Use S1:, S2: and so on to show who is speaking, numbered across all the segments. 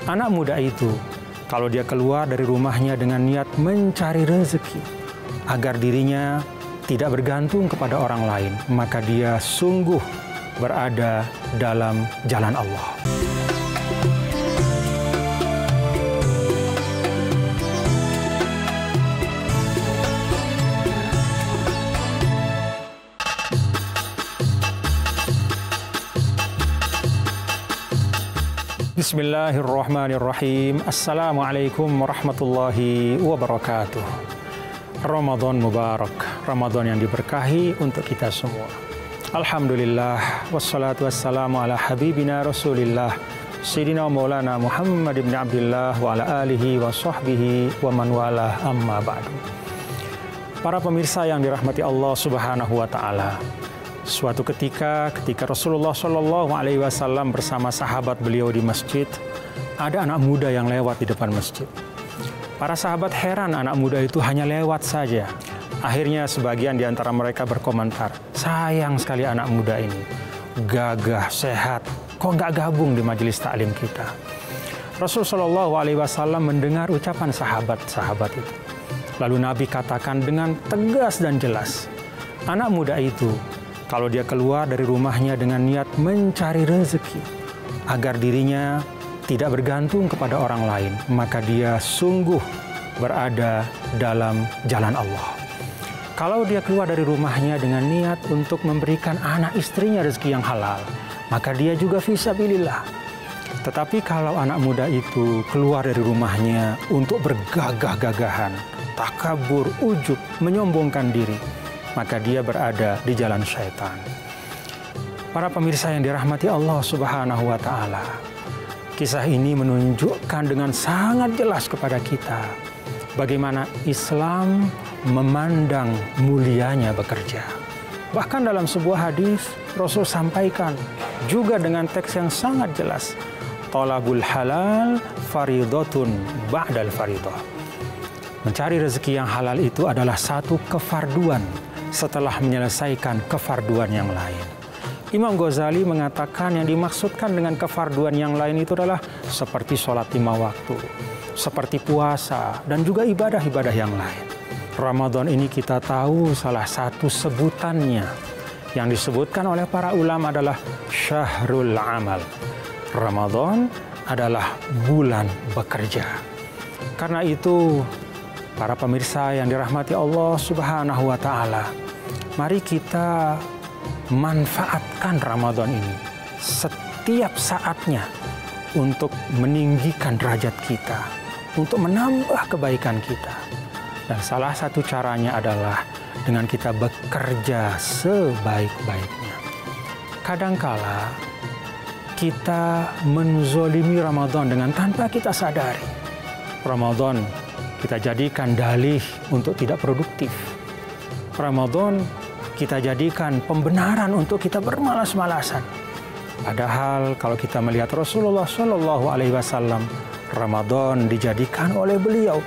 S1: Anak muda itu, kalau dia keluar dari rumahnya dengan niat mencari rezeki, agar dirinya tidak bergantung kepada orang lain, maka dia sungguh berada dalam jalan Allah. Bismillahirrahmanirrahim. Assalamualaikum warahmatullahi wabarakatuh. Ramadan Mubarak, Ramadan yang diberkahi untuk kita semua. Alhamdulillah, wassalatu wassalamu ala habibina Rasulillah, Sayyidina Maulana Muhammad ibn Abdullah wa ala alihi wa sahbihi wa man walah, amma ba'du. Para pemirsa yang dirahmati Allah Subhanahu wa Ta'ala, suatu ketika Rasulullah Shallallahu Alaihi Wasallam bersama sahabat beliau di masjid, ada anak muda yang lewat di depan masjid. Para sahabat heran, anak muda itu hanya lewat saja. Akhirnya sebagian di antara mereka berkomentar, sayang sekali anak muda ini, gagah, sehat, kok nggak gabung di majelis taklim kita. Rasul Shallallahu Alaihi Wasallam mendengar ucapan sahabat-sahabat itu. Lalu Nabi katakan dengan tegas dan jelas, anak muda itu, kalau dia keluar dari rumahnya dengan niat mencari rezeki, agar dirinya tidak bergantung kepada orang lain, maka dia sungguh berada dalam jalan Allah. Kalau dia keluar dari rumahnya dengan niat untuk memberikan anak istrinya rezeki yang halal, maka dia juga fisabilillah. Tetapi kalau anak muda itu keluar dari rumahnya untuk bergagah-gagahan, takabur, ujub, menyombongkan diri, maka dia berada di jalan syaitan. Para pemirsa yang dirahmati Allah Subhanahu wa Ta'ala, kisah ini menunjukkan dengan sangat jelas kepada kita bagaimana Islam memandang mulianya bekerja. Bahkan dalam sebuah hadis Rasul sampaikan juga dengan teks yang sangat jelas, talabul halal faridatun ba'dal faridah. Mencari rezeki yang halal itu adalah satu kefarduan setelah menyelesaikan kefarduan yang lain. Imam Ghazali mengatakan yang dimaksudkan dengan kefarduan yang lain itu adalah seperti sholat 5 waktu, seperti puasa, dan juga ibadah-ibadah yang lain. Ramadan ini kita tahu salah satu sebutannya yang disebutkan oleh para ulama adalah syahrul amal. Ramadan adalah bulan bekerja. Karena itu, para pemirsa yang dirahmati Allah Subhanahu wa Ta'ala, mari kita manfaatkan Ramadan ini setiap saatnya untuk meninggikan derajat kita, untuk menambah kebaikan kita. Dan salah satu caranya adalah dengan kita bekerja sebaik-baiknya. Kadangkala kita menzolimi Ramadan dengan tanpa kita sadari. Ramadan kita jadikan dalih untuk tidak produktif. Ramadan kita jadikan pembenaran untuk kita bermalas-malasan. Padahal kalau kita melihat Rasulullah Shallallahu Alaihi Wasallam, Ramadan dijadikan oleh beliau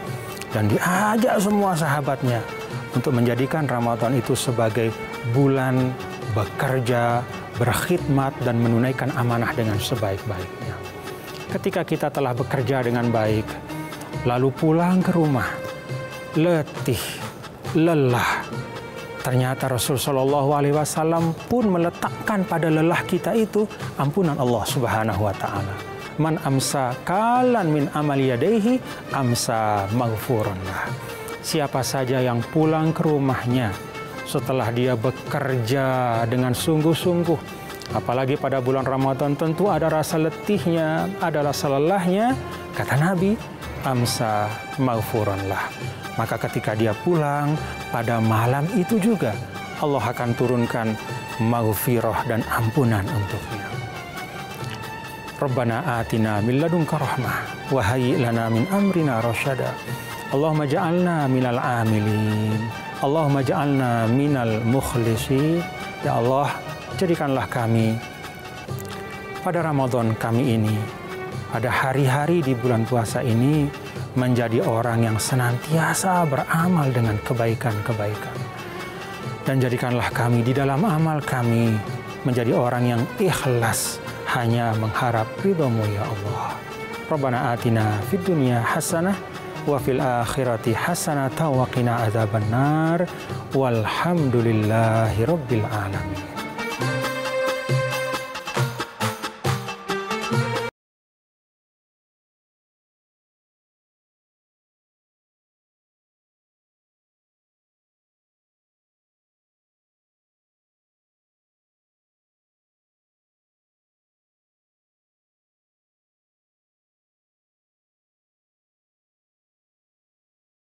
S1: dan diajak semua sahabatnya untuk menjadikan Ramadan itu sebagai bulan bekerja, berkhidmat, dan menunaikan amanah dengan sebaik-baiknya. Ketika kita telah bekerja dengan baik, lalu pulang ke rumah, letih, lelah. Ternyata Rasul Shallallahu Alaihi Wasallam pun meletakkan pada lelah kita itu ampunan Allah Subhanahu Wa Ta'ala. Man amsa kalan min amali yadaihi amsa maghfuran lah. Siapa saja yang pulang ke rumahnya setelah dia bekerja dengan sungguh-sungguh, apalagi pada bulan Ramadan, tentu ada rasa letihnya, ada rasa lelahnya, kata Nabi, amsa maghfuran lah. Maka ketika dia pulang pada malam itu juga Allah akan turunkan maghfirah dan ampunan untuknya. Rabbana atina min ladunka rahmah wa hayyi' lana min amrina rasyada. Allahumma ja'alna minal amilin. Allahumma ja'alna minal mukhlisin. Ya Allah, jadikanlah kami pada Ramadan kami ini, pada hari-hari di bulan puasa ini, menjadi orang yang senantiasa beramal dengan kebaikan-kebaikan. Dan jadikanlah kami di dalam amal kami menjadi orang yang ikhlas hanya mengharap ridho-Mu ya Allah. Rabbana atina fid dunya hasanah wa fil akhirati hasanatan wa qina adzabannar. Walhamdulillahi rabbil alamin.